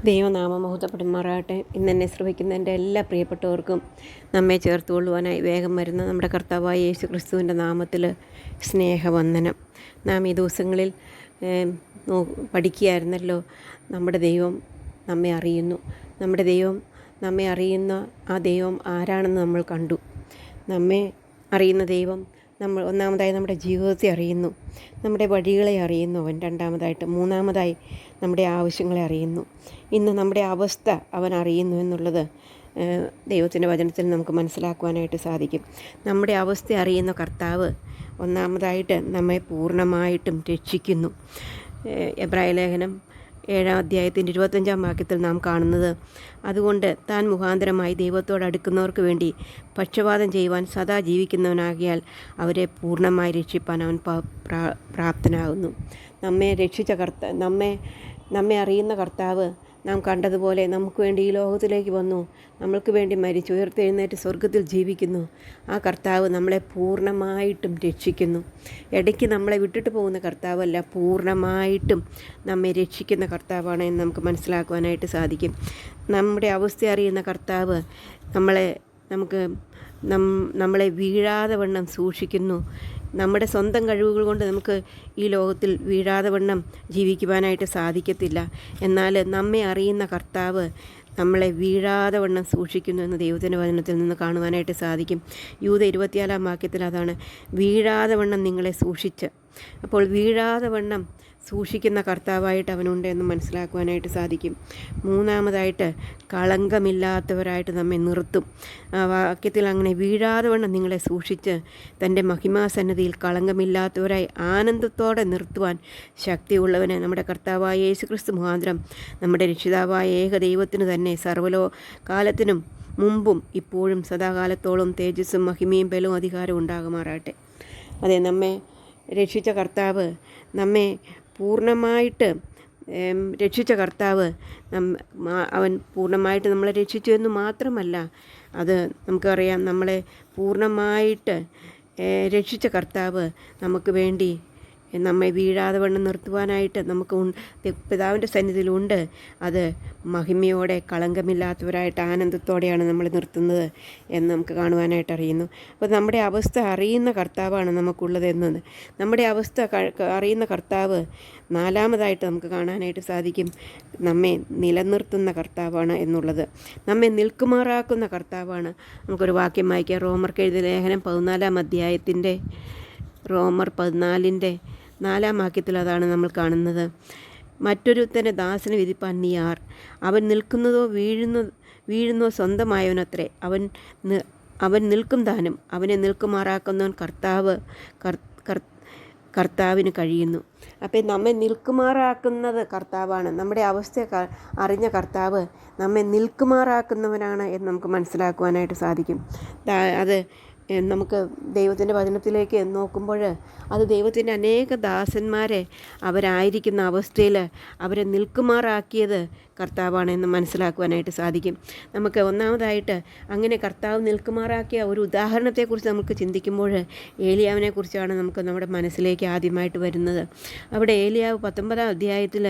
ദൈവനാമം മഹത്വപ്പെടുമാറാകട്ടെ. ഇന്നെന്നെ ശ്രമിക്കുന്ന എൻ്റെ എല്ലാ പ്രിയപ്പെട്ടവർക്കും നമ്മെ ചേർത്തുകൊള്ളുവാനായി വേഗം വരുന്ന നമ്മുടെ കർത്താവായ യേശു ക്രിസ്തുവിൻ്റെ നാമത്തിൽ സ്നേഹവന്ദനം. നാം ഈ ദിവസങ്ങളിൽ പഠിക്കുകയായിരുന്നല്ലോ, നമ്മുടെ ദൈവം നമ്മെ അറിയുന്നു. നമ്മുടെ ദൈവം നമ്മെ അറിയുന്ന ആ ദൈവം ആരാണെന്ന് നമ്മൾ കണ്ടു. നമ്മെ അറിയുന്ന ദൈവം ഒന്നാമതായി നമ്മുടെ ജീവിതത്തെ അറിയുന്നു, നമ്മുടെ വഴികളെ അറിയുന്നു അവൻ. രണ്ടാമതായിട്ട് മൂന്നാമതായി നമ്മുടെ ആവശ്യങ്ങളെ അറിയുന്നു. ഇന്ന് നമ്മുടെ അവസ്ഥ അവൻ അറിയുന്നു എന്നുള്ളത് ദൈവത്തിൻ്റെ വചനത്തിൽ നമുക്ക് മനസ്സിലാക്കുവാനായിട്ട് സാധിക്കും. നമ്മുടെ അവസ്ഥ അറിയുന്ന കർത്താവ് ഒന്നാമതായിട്ട് നമ്മെ പൂർണ്ണമായിട്ടും രക്ഷിക്കുന്നു. എബ്രായ ലേഖനം 7-ാം അധ്യായത്തിൻ്റെ 25-ാം വാക്യത്തിൽ നാം കാണുന്നത്, അതുകൊണ്ട് താൻ മുഖാന്തരമായി ദൈവത്തോട് അടുക്കുന്നവർക്ക് വേണ്ടി പക്ഷപാതം ചെയ്യുവാൻ സദാ ജീവിക്കുന്നവനാകിയാൽ അവരെ പൂർണ്ണമായി രക്ഷിപ്പാൻ അവൻ പ്രാപ്തനാകുന്നു. നമ്മെ രക്ഷിച്ച നമ്മെ അറിയുന്ന കർത്താവ് നാം കണ്ടതുപോലെ നമുക്ക് വേണ്ടി ഈ ലോകത്തിലേക്ക് വന്നു, നമ്മൾക്ക് വേണ്ടി മരിച്ചു ഉയർത്തെഴുന്നേറ്റ് സ്വർഗത്തിൽ ജീവിക്കുന്നു. ആ കർത്താവ് നമ്മളെ പൂർണ്ണമായിട്ടും രക്ഷിക്കുന്നു. ഇടയ്ക്ക് നമ്മളെ വിട്ടിട്ട് പോകുന്ന കർത്താവല്ല, പൂർണ്ണമായിട്ടും നമ്മെ രക്ഷിക്കുന്ന കർത്താവാണ് എന്ന് നമുക്ക് മനസ്സിലാക്കുവാനായിട്ട് സാധിക്കും. നമ്മുടെ അവസ്ഥ അറിയുന്ന കർത്താവ് നമ്മളെ വീഴാതെ വണ്ണം സൂക്ഷിക്കുന്നു. നമ്മുടെ സ്വന്തം കഴിവുകൾ കൊണ്ട് നമുക്ക് ഈ ലോകത്തിൽ വീഴാതെ വണ്ണം ജീവിക്കുവാനായിട്ട് സാധിക്കത്തില്ല. എന്നാൽ നമ്മെ അറിയുന്ന കർത്താവ് നമ്മളെ വീഴാതെ വണ്ണം സൂക്ഷിക്കുന്നു എന്ന് ദൈവത്തിൻ്റെ വചനത്തിൽ നിന്ന് കാണുവാനായിട്ട് സാധിക്കും. യൂദ 24-ാം വാക്യത്തിൽ അതാണ്, വീഴാതെ വണ്ണം നിങ്ങളെ സൂക്ഷിച്ച്. അപ്പോൾ വീഴാതെ വണ്ണം സൂക്ഷിക്കുന്ന കർത്താവായിട്ട് അവനുണ്ട് എന്ന് മനസ്സിലാക്കുവാനായിട്ട് സാധിക്കും. മൂന്നാമതായിട്ട് കളങ്കമില്ലാത്തവരായിട്ട് നമ്മെ നിർത്തും. ആ വാക്യത്തിൽ അങ്ങനെ വീഴാതെ വണ്ണം നിങ്ങളെ സൂക്ഷിച്ച് തൻ്റെ മഹിമാസന്നതിയിൽ കളങ്കമില്ലാത്തവരായി ആനന്ദത്തോടെ നിർത്തുവാൻ ശക്തിയുള്ളവന് നമ്മുടെ കർത്താവായ യേശു ക്രിസ്തു മുഖാന്തരം നമ്മുടെ രക്ഷിതാവായ ഏക ദൈവത്തിന് തന്നെ കാലത്തിനും മുമ്പും ഇപ്പോഴും സദാകാലത്തോളം തേജസ്സും മഹിമയും ബലവും അധികാരവും ഉണ്ടാകുമാറാട്ടെ. അതെ, നമ്മെ രക്ഷിച്ച കർത്താവ്, നമ്മെ പൂർണ്ണമായിട്ട് രക്ഷിച്ച കർത്താവ് അവൻ പൂർണ്ണമായിട്ട് നമ്മളെ രക്ഷിച്ചു എന്ന് മാത്രമല്ല, അത് നമുക്കറിയാം, നമ്മളെ പൂർണ്ണമായിട്ട് രക്ഷിച്ച കർത്താവ് നമുക്ക് വേണ്ടി നമ്മെ വീഴാതെ വണ്ണം നിർത്തുവാനായിട്ട് നമുക്ക് പിതാവിൻ്റെ സന്നിധിയിലുണ്ട്. അത് മഹിമയോടെ കളങ്കമില്ലാത്തവരായിട്ട് ആനന്ദത്തോടെയാണ് നമ്മൾ നിർത്തുന്നത് എന്ന് നമുക്ക് കാണുവാനായിട്ട് അറിയുന്നു. അപ്പോൾ നമ്മുടെ അവസ്ഥ അറിയുന്ന കർത്താവാണ് നമുക്കുള്ളത് എന്നത്. നമ്മുടെ അവസ്ഥ അറിയുന്ന കർത്താവ് നാലാമതായിട്ട് നമുക്ക് കാണാനായിട്ട് സാധിക്കും, നമ്മെ നിലനിർത്തുന്ന കർത്താവാണ് എന്നുള്ളത്. നമ്മെ നിൽക്കുമാറാക്കുന്ന കർത്താവാണ്. നമുക്കൊരു വാക്യം വായിക്കാം. റോമർക്ക് എഴുതിയ ലേഖനം 14-ാം അധ്യായത്തിൻ്റെ റോമർ 14-ാം വാക്യത്തിൽ അതാണ് നമ്മൾ കാണുന്നത്. മറ്റൊരുത്തൻ്റെ ദാസനെ വിധിപ്പാൻ നീ ആർ? അവൻ നിൽക്കുന്നതോ വീഴുന്നോ സ്വന്തമായവനത്രേ. അവൻ നിൽക്കും താനും. അവനെ നിൽക്കുമാറാക്കുന്നവൻ കർത്താവിന് കഴിയുന്നു. അപ്പം നമ്മെ നിൽക്കുമാറാക്കുന്നത് കർത്താവാണ്. നമ്മുടെ അവസ്ഥ അറിഞ്ഞ കർത്താവ് നമ്മെ നിൽക്കുമാറാക്കുന്നവനാണ് എന്ന് നമുക്ക് മനസ്സിലാക്കുവാനായിട്ട് സാധിക്കും. അത് നമുക്ക് ദൈവത്തിൻ്റെ വചനത്തിലേക്ക് നോക്കുമ്പോൾ അത് ദൈവത്തിൻ്റെ അനേക ദാസന്മാരെ അവരായിരിക്കുന്ന അവസ്ഥയിൽ അവരെ നിൽക്കുമാറാക്കിയത് കർത്താവാണെന്ന് മനസ്സിലാക്കുവാനായിട്ട് സാധിക്കും. നമുക്ക് ഒന്നാമതായിട്ട് അങ്ങനെ കർത്താവ് നിൽക്കുമാറാക്കിയ ഒരു ഉദാഹരണത്തെക്കുറിച്ച് നമുക്ക് ചിന്തിക്കുമ്പോൾ ഏലിയാവിനെ കുറിച്ചാണ് നമുക്ക് നമ്മുടെ മനസ്സിലേക്ക് ആദ്യമായിട്ട് വരുന്നത്. അവിടെ ഏലിയാവ് 19-ാം അധ്യായത്തിൽ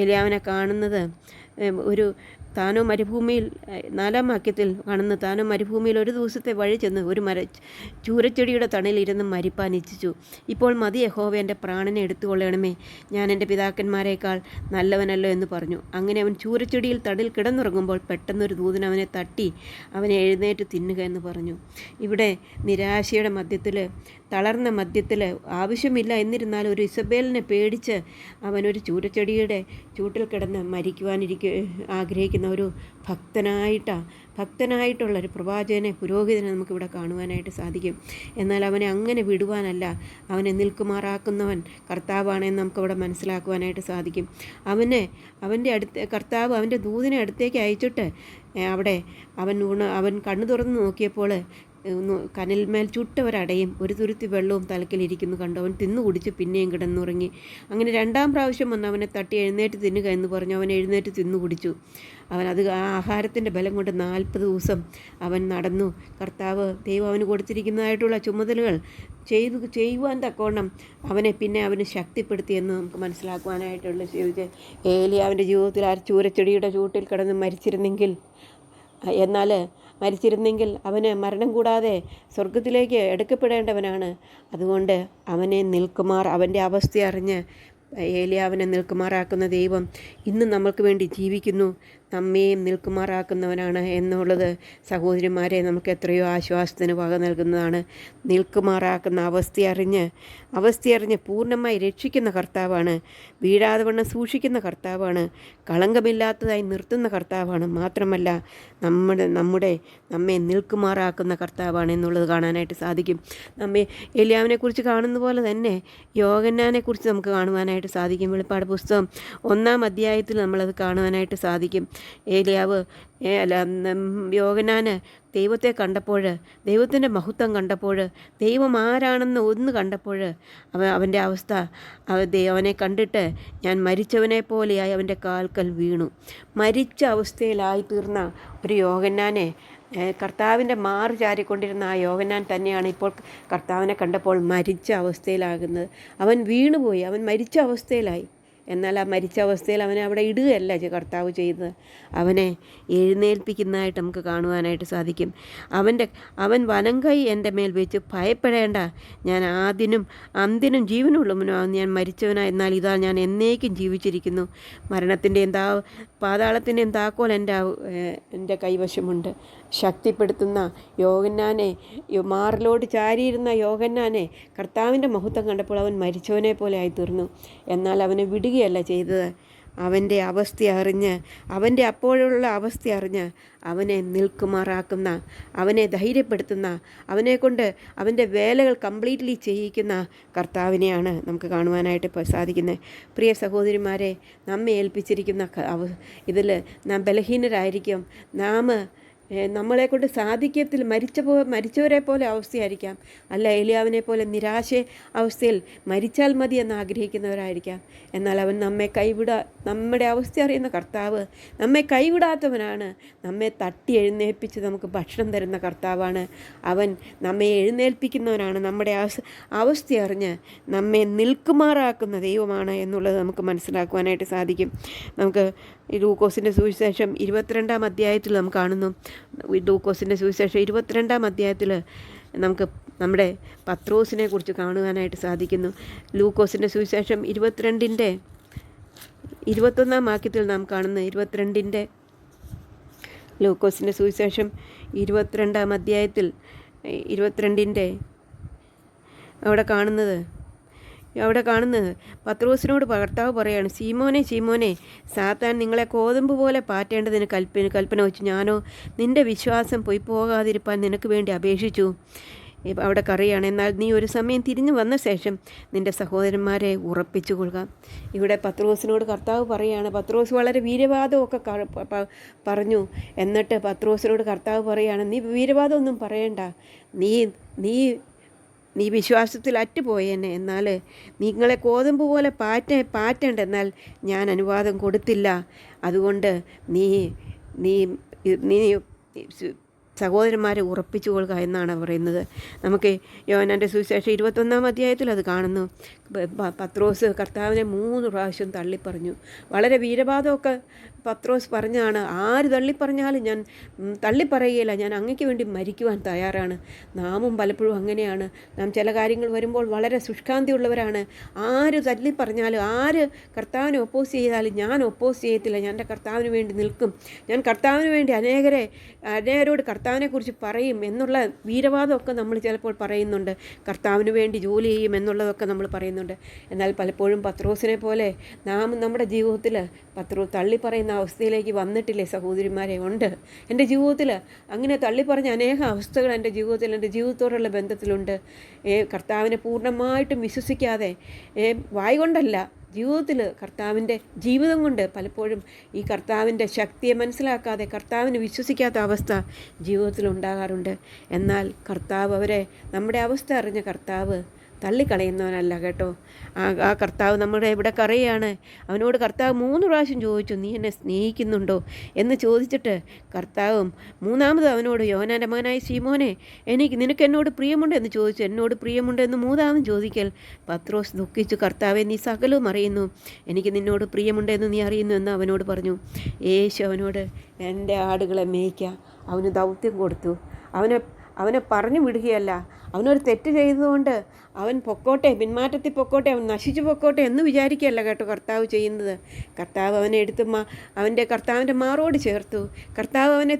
ഏലിയാവിനെ കാണുന്നത് താനോ മരുഭൂമിയിൽ 4-ാം വാക്യത്തിൽ കാണുന്ന താനോ മരുഭൂമിയിൽ ഒരു ദിവസത്തെ വഴി ചെന്ന് ഒരു ചൂരച്ചെടിയുടെ തണലിരുന്ന് മരിപ്പാൻ ഇച്ഛിച്ചു. ഇപ്പോൾ മതി യഹോവ, എൻ്റെ പ്രാണനെ എടുത്തുകൊള്ളണമേ, ഞാൻ എൻ്റെ പിതാക്കന്മാരെക്കാൾ നല്ലവനല്ലോ എന്ന് പറഞ്ഞു. അങ്ങനെ അവൻ ചൂരച്ചെടിയിൽ തടിൽ കിടന്നുറങ്ങുമ്പോൾ പെട്ടെന്നൊരു ദൂതൻ അവനെ തട്ടി അവനെ എഴുന്നേറ്റ് തിന്നുക എന്ന് പറഞ്ഞു. ഇവിടെ നിരാശയുടെ മധ്യത്തിൽ, തളർന്ന മധ്യത്തിൽ, ആവശ്യമില്ല എന്നിരുന്നാലും ഒരു ഇസബേലിനെ പേടിച്ച് അവനൊരു ചൂരച്ചെടിയുടെ ചൂട്ടിൽ കിടന്ന് ആഗ്രഹിക്കുന്ന ഒരു ഭക്തനായിട്ടുള്ളൊരു പ്രവാചകനെ, പുരോഹിതനെ നമുക്കിവിടെ കാണുവാനായിട്ട് സാധിക്കും. എന്നാൽ അവനെ അങ്ങനെ വിടുവാനല്ല, അവനെ നിൽക്കുമാറാക്കുന്നവൻ കർത്താവാണെന്ന് നമുക്കവിടെ മനസ്സിലാക്കുവാനായിട്ട് സാധിക്കും. കർത്താവ് അവൻ്റെ ദൂതനെ അടുത്തേക്ക് അയച്ചിട്ട് അവിടെ അവൻ കണ്ണു തുറന്ന് നോക്കിയപ്പോൾ കനൽമേൽ ചുട്ടവരടയും ഒരു തുരുത്തി വെള്ളവും തലക്കിലിരിക്കുന്നു കണ്ടു. അവൻ തിന്നു കുടിച്ച് പിന്നെയും കിടന്നുറങ്ങി. അങ്ങനെ 2-ാം പ്രാവശ്യം വന്ന് അവനെ തട്ടി എഴുന്നേറ്റ് തിന്നുക എന്ന് പറഞ്ഞു. അവൻ എഴുന്നേറ്റ് തിന്നു കുടിച്ചു. ആ ആഹാരത്തിൻ്റെ ബലം കൊണ്ട് 40 ദിവസം അവൻ നടന്നു. കർത്താവ് ദൈവം അവന് കൊടുത്തിരിക്കുന്നതായിട്ടുള്ള ചുമതലകൾ ചെയ്യുവാൻ തക്കവണ്ണം അവന് ശക്തിപ്പെടുത്തിയെന്ന് നമുക്ക് മനസ്സിലാക്കുവാനായിട്ടുള്ള ഏലിയാവിൻ്റെ ജീവിതത്തിൽ ആ ചൂരച്ചെടിയുടെ ചൂട്ടിൽ കിടന്ന് മരിച്ചിരുന്നെങ്കിൽ അവന് മരണം കൂടാതെ സ്വർഗത്തിലേക്ക് എടുക്കപ്പെടേണ്ടവനാണ്. അതുകൊണ്ട് അവൻ്റെ അവസ്ഥ അറിഞ്ഞ് ഏലിയാവിനെ നിൽക്കുമാറാക്കുന്ന ദൈവം ഇന്ന് നമ്മൾക്ക് വേണ്ടി ജീവിക്കുന്നു, നമ്മെയും നിൽക്കുമാറാക്കുന്നവനാണ് എന്നുള്ളത് സഹോദരിമാരെ നമുക്ക് എത്രയോ ആശ്വാസത്തിന് വക നൽകുന്നതാണ്. നിൽക്കുമാറാക്കുന്ന അവസ്ഥയറിഞ്ഞ് പൂർണ്ണമായി രക്ഷിക്കുന്ന കർത്താവാണ്. വീഴാതെ വണ്ണം സൂക്ഷിക്കുന്ന കർത്താവാണ്. കളങ്കമില്ലാത്തതായി നിർത്തുന്ന കർത്താവാണ്. മാത്രമല്ല നമ്മെ നിൽക്കുമാറാക്കുന്ന കർത്താവാണ് എന്നുള്ളത് കാണാനായിട്ട് സാധിക്കും. ഏലിയാവിനെക്കുറിച്ച് കാണുന്ന പോലെ തന്നെ യോഹന്നാനെക്കുറിച്ച് നമുക്ക് കാണുവാനായിട്ട് സാധിക്കും. വെളിപ്പാട് പുസ്തകം 1-ാം അധ്യായത്തിൽ നമ്മളത് കാണുവാനായിട്ട് സാധിക്കും. യോഹന്നാന് ദൈവത്തെ കണ്ടപ്പോൾ, ദൈവത്തിൻ്റെ മഹത്വം കണ്ടപ്പോൾ, ദൈവം ആരാണെന്ന് ഒന്ന് കണ്ടപ്പോൾ അവൻ്റെ അവസ്ഥ, അവനെ കണ്ടിട്ട് ഞാൻ മരിച്ചവനെ പോലെയായി അവൻ്റെ കാൽക്കൽ വീണു. മരിച്ച അവസ്ഥയിലായി തീർന്ന ഒരു യോഹന്നാനെ, കർത്താവിൻ്റെ മാറ് ചാരിക്കൊണ്ടിരുന്ന ആ യോഹന്നാൻ തന്നെയാണ് ഇപ്പോൾ കർത്താവിനെ കണ്ടപ്പോൾ മരിച്ച അവസ്ഥയിലാകുന്നത്. അവൻ വീണുപോയി, അവൻ മരിച്ച അവസ്ഥയിലായി. എന്നാൽ ആ മരിച്ച അവസ്ഥയിൽ അവനെ അവിടെ ഇടുകയല്ല കർത്താവ് ചെയ്തത്, അവനെ എഴുന്നേൽപ്പിക്കുന്നതായിട്ട് നമുക്ക് കാണുവാനായിട്ട് സാധിക്കും. അവൻ വലങ്കൈ എൻ്റെ മേൽ വെച്ച് ഭയപ്പെടേണ്ട, ഞാൻ ആദ്യനും അന്ത്യനും ജീവനുള്ളവനാണ്, ഞാൻ മരിച്ചവനാ, എന്നാൽ ഇതാ ഞാൻ എന്നേക്കും ജീവിച്ചിരിക്കുന്നു. മരണത്തിൻ്റെയും പാതാളത്തിൻ്റെയും താക്കോൽ എൻ്റെ കൈവശമുണ്ട്. ശക്തിപ്പെടുത്തുന്ന യോഹന്നാനെ, മാറിലോട്ട് ചാരിയിരുന്ന യോഹന്നാനെ കർത്താവിൻ്റെ മഹത്വം കണ്ടപ്പോൾ അവൻ മരിച്ചവനെ പോലെ ആയിത്തീർന്നു. എന്നാൽ അവനെ വിടുകയല്ല ചെയ്തത്. അവൻ്റെ അപ്പോഴുള്ള അവസ്ഥ അറിഞ്ഞ് അവനെ നിൽക്കുമാറാക്കുന്ന, അവനെ ധൈര്യപ്പെടുത്തുന്ന, അവനെക്കൊണ്ട് അവൻ്റെ വേലകൾ കംപ്ലീറ്റ്ലി ചെയ്യിക്കുന്ന കർത്താവിനെയാണ് നമുക്ക് കാണുവാനായിട്ട് സാധിക്കുന്നത്. പ്രിയ സഹോദരിമാരെ, നമ്മെ ഏൽപ്പിച്ചിരിക്കുന്ന ഇതിൽ നാം ബലഹീനരായിരിക്കും. നമ്മളെക്കൊണ്ട് സാധിക്കത്തിൽ മരിച്ചവരെ പോലെ അവസ്ഥയായിരിക്കാം. അല്ല, ഏലിയാവിനെ പോലെ നിരാശ അവസ്ഥയിൽ മരിച്ചാൽ മതി എന്ന് ആഗ്രഹിക്കുന്നവരായിരിക്കാം. എന്നാൽ അവൻ നമ്മുടെ അവസ്ഥ അറിയുന്ന കർത്താവ് നമ്മെ കൈവിടാത്തവനാണ്. നമ്മെ തട്ടി എഴുന്നേൽപ്പിച്ച് നമുക്ക് ഭക്ഷണം തരുന്ന കർത്താവാണ്. അവൻ നമ്മെ എഴുന്നേൽപ്പിക്കുന്നവനാണ്. നമ്മുടെ അവസ്ഥ അറിഞ്ഞ് നമ്മെ നിൽക്കുമാറാക്കുന്ന ദൈവമാണ് എന്നുള്ളത് നമുക്ക് മനസ്സിലാക്കുവാനായിട്ട് സാധിക്കും. നമുക്ക് ലൂക്കോസിൻ്റെ സുവിശേഷം 22-ാം അധ്യായത്തിൽ നാം കാണുന്നു. ലൂക്കോസിൻ്റെ സുവിശേഷം 22-ാം അധ്യായത്തിൽ നമുക്ക് നമ്മുടെ പത്രോസിനെ കുറിച്ച് കാണുവാനായിട്ട് സാധിക്കുന്നു. ലൂക്കോസിൻ്റെ സുവിശേഷം 22-ൻ്റെ 21-ാം വാക്യത്തിൽ നാം കാണുന്ന ലൂക്കോസിൻ്റെ സുവിശേഷം 22-ാം അധ്യായത്തിൽ 22-ൻ്റെ അവിടെ കാണുന്നത് പത്രോസിനോട് കർത്താവ് പറയാണ്, സീമോനെ, സാത്താൻ നിങ്ങളെ കോതമ്പ് പോലെ പാറ്റേണ്ടതിന് കൽപ്പന വെച്ചു. ഞാനോ നിൻ്റെ വിശ്വാസം പോകാതിരിപ്പാൻ നിനക്ക് വേണ്ടി അപേക്ഷിച്ചു. അവിടെ കറിയാണ്. എന്നാൽ നീ ഒരു സമയം തിരിഞ്ഞു വന്ന ശേഷം നിൻ്റെ സഹോദരന്മാരെ ഉറപ്പിച്ചു കൊള്ളുക. ഇവിടെ പത്രോസിനോട് കർത്താവ് പറയുകയാണ്. പത്രോസ് വളരെ വീരവാദമൊക്കെ പറഞ്ഞു. എന്നിട്ട് പത്രോസിനോട് കർത്താവ് പറയുകയാണ്, നീ വീരവാദമൊന്നും പറയണ്ട, നീ വിശ്വാസത്തിൽ അറ്റുപോയെന്നെ, എന്നാൽ നിങ്ങളെ കോതമ്പ് പോലെ പാറ്റേണ്ട, എന്നാൽ ഞാൻ അനുവാദം കൊടുത്തില്ല. അതുകൊണ്ട് നീ സഹോദരന്മാരെ ഉറപ്പിച്ചു കൊള്ളുക എന്നാണ് പറയുന്നത്. നമുക്ക് യോഹന്നാൻ്റെ സുവിശേഷം 21-ാം അധ്യായത്തിൽ അത് കാണുന്നു. പത്രോസ് കർത്താവിനെ 3 പ്രാവശ്യം തള്ളിപ്പറഞ്ഞു. വളരെ വീരവാദമൊക്കെ പത്രോസ് പറഞ്ഞാണ്. ആര് തള്ളിപ്പറഞ്ഞാലും ഞാൻ തള്ളിപ്പറയുകയില്ല, ഞാൻ അങ്ങയ്ക്ക് വേണ്ടി മരിക്കുവാൻ തയ്യാറാണ്. നാമും പലപ്പോഴും അങ്ങനെയാണ്. നാം ചില കാര്യങ്ങൾ വരുമ്പോൾ വളരെ ശുഷ്കാന്തിയുള്ളവരാണ്. ആര് തള്ളിപ്പറഞ്ഞാലും, ആര് കർത്താവിനെ ഒപ്പോസ് ചെയ്താലും ഞാൻ ഒപ്പോസ് ചെയ്യത്തില്ല. ഞാൻ എൻ്റെ കർത്താവിന് വേണ്ടി നിൽക്കും. ഞാൻ കർത്താവിന് വേണ്ടി അനേകരോട് കർത്താവിനെക്കുറിച്ച് പറയും എന്നുള്ള വീരവാദമൊക്കെ നമ്മൾ ചിലപ്പോൾ പറയുന്നുണ്ട്. കർത്താവിന് വേണ്ടി ജോലി ചെയ്യും എന്നുള്ളതൊക്കെ നമ്മൾ പറയുന്നുണ്ട്. എന്നാൽ പലപ്പോഴും പത്രോസിനെ പോലെ നാം നമ്മുടെ ജീവിതത്തിൽ തള്ളിപ്പറയുന്ന അവസ്ഥയിലേക്ക് വന്നിട്ടില്ലേ സഹോദരിമാരെ? ഉണ്ട്. എൻ്റെ ജീവിതത്തിൽ അങ്ങനെ തള്ളിപ്പറഞ്ഞ അനേക അവസ്ഥകൾ എൻ്റെ ജീവിതത്തോടുള്ള ബന്ധത്തിലുണ്ട്. കർത്താവിനെ പൂർണ്ണമായിട്ടും വിശ്വസിക്കാതെ, വായ് കൊണ്ടല്ല, ജീവിതത്തിൽ കർത്താവിൻ്റെ ജീവിതം കൊണ്ട് പലപ്പോഴും ഈ കർത്താവിൻ്റെ ശക്തിയെ മനസ്സിലാക്കാതെ കർത്താവിനെ വിശ്വസിക്കാത്ത അവസ്ഥ ജീവിതത്തിൽ ഉണ്ടാകാറുണ്ട്. എന്നാൽ കർത്താവ് അവരെ, നമ്മുടെ അവസ്ഥ അറിഞ്ഞ കർത്താവ് തള്ളിക്കളയുന്നവനല്ല കേട്ടോ. ആ കർത്താവ് നമ്മുടെ ഇവിടെ കറിയാണ്. അവനോട് കർത്താവ് 3 പ്രാവശ്യം ചോദിച്ചു, നീ എന്നെ സ്നേഹിക്കുന്നുണ്ടോ എന്ന് ചോദിച്ചിട്ട് കർത്താവും മൂന്നാമത് അവനോട്, യോഹന്നാൻ്റെ മകനായ ശീമോനെ, നിനക്ക് എന്നോട് പ്രിയമുണ്ടോ എന്ന് ചോദിച്ചു. എന്നോട് പ്രിയമുണ്ടോ എന്ന് മൂന്നാമതും ചോദിക്കൽ പത്രോസ് ദുഃഖിച്ചു. കർത്താവെ, നീ സകലവും അറിയുന്നു, എനിക്ക് നിന്നോട് പ്രിയമുണ്ടെന്ന് നീ അറിയുന്നു എന്ന് അവനോട് പറഞ്ഞു. യേശു അവനോട്, എൻ്റെ ആടുകളെ മേയ്ക്കുക. അവന് ദൗത്യം കൊടുത്തു. അവനെ പറഞ്ഞു വിടുകയല്ല. അവനൊരു തെറ്റ് ചെയ്തതുകൊണ്ട് അവൻ പൊക്കോട്ടെ, പിന്മാറ്റത്തിൽ പൊക്കോട്ടെ, അവൻ നശിച്ചു പൊക്കോട്ടെ എന്ന് വിചാരിക്കുകയല്ല കേട്ടോ കർത്താവ് ചെയ്യുന്നത്. കർത്താവ് അവനെ എടുത്ത് കർത്താവിൻ്റെ മാറോട് ചേർത്തു. കർത്താവ് അവനെ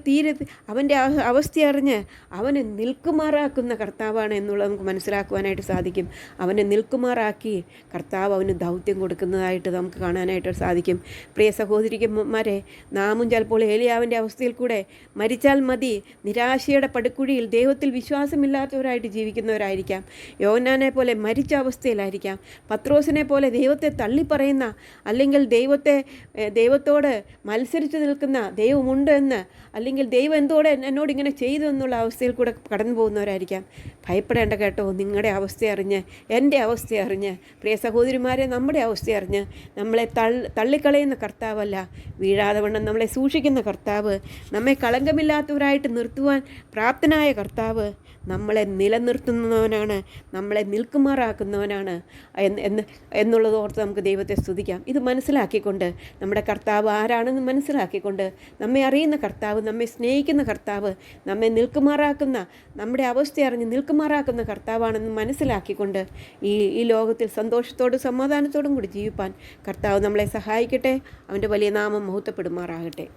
അവൻ്റെ അവസ്ഥ അറിഞ്ഞ് അവനെ നിൽക്കുമാറാക്കുന്ന കർത്താവാണ് എന്നുള്ളത് നമുക്ക് മനസ്സിലാക്കുവാനായിട്ട് സാധിക്കും. അവനെ നിൽക്കുമാറാക്കി കർത്താവ് അവന് ദൗത്യം കൊടുക്കുന്നതായിട്ട് നമുക്ക് കാണാനായിട്ട് സാധിക്കും. പ്രിയ സഹോദരിമാരെ, നാമും ചിലപ്പോൾ ഏലിയാവിൻ്റെ അവസ്ഥയിൽ കൂടെ മരിച്ചാൽ മതി, നിരാശയുടെ പടുക്കുഴിയിൽ ദൈവത്തിൽ വിശ്വാസമില്ലാത്തവരായിട്ട് ജീവിക്കുന്നവരായിരിക്കാം. യോഹന്നാനെ പോലെ മരിച്ച അവസ്ഥയിലായിരിക്കാം. പത്രോസിനെ പോലെ ദൈവത്തെ തള്ളിപ്പറയുന്ന, അല്ലെങ്കിൽ ദൈവത്തോട് മത്സരിച്ച് നിൽക്കുന്ന, ദൈവമുണ്ട് എന്ന്, അല്ലെങ്കിൽ ദൈവം എന്നോട് ഇങ്ങനെ ചെയ്തു എന്നുള്ള അവസ്ഥയിൽ കൂടെ കടന്നു പോകുന്നവരായിരിക്കാം. ഭയപ്പെടേണ്ട കേട്ടോ. നിങ്ങളുടെ അവസ്ഥ അറിഞ്ഞ്, എൻ്റെ അവസ്ഥ അറിഞ്ഞ്, പ്രിയ സഹോദരിമാരെ, നമ്മുടെ അവസ്ഥ അറിഞ്ഞ് നമ്മളെ തള്ളിക്കളയുന്ന കർത്താവല്ല, വീഴാതെ വണ്ണം നമ്മളെ സൂക്ഷിക്കുന്ന കർത്താവ്, നമ്മെ കളങ്കമില്ലാത്തവരായിട്ട് നിർത്തുവാൻ പ്രാപ്തനായ കർത്താവ് നമ്മളെ നിലനിർത്തുന്നവനാണ്, നമ്മളെ നിൽക്കുമാറാക്കുന്നവനാണ് എന്നുള്ളത് ഓർത്ത് നമുക്ക് ദൈവത്തെ സ്തുതിക്കാം. ഇത് മനസ്സിലാക്കിക്കൊണ്ട്, നമ്മുടെ കർത്താവ് ആരാണെന്ന് മനസ്സിലാക്കിക്കൊണ്ട്, നമ്മെ അറിയുന്ന കർത്താവ്, നമ്മെ സ്നേഹിക്കുന്ന കർത്താവ്, നമ്മെ നിൽക്കുമാറാക്കുന്ന, നമ്മുടെ അവസ്ഥ അറിഞ്ഞ് നിൽക്കുമാറാക്കുന്ന കർത്താവാണെന്ന് മനസ്സിലാക്കിക്കൊണ്ട് ഈ ലോകത്തിൽ സന്തോഷത്തോടും സമാധാനത്തോടും കൂടി ജീവിപ്പാൻ കർത്താവ് നമ്മളെ സഹായിക്കട്ടെ. അവൻ്റെ വലിയ നാമം മഹത്വപ്പെടുമാറാകട്ടെ.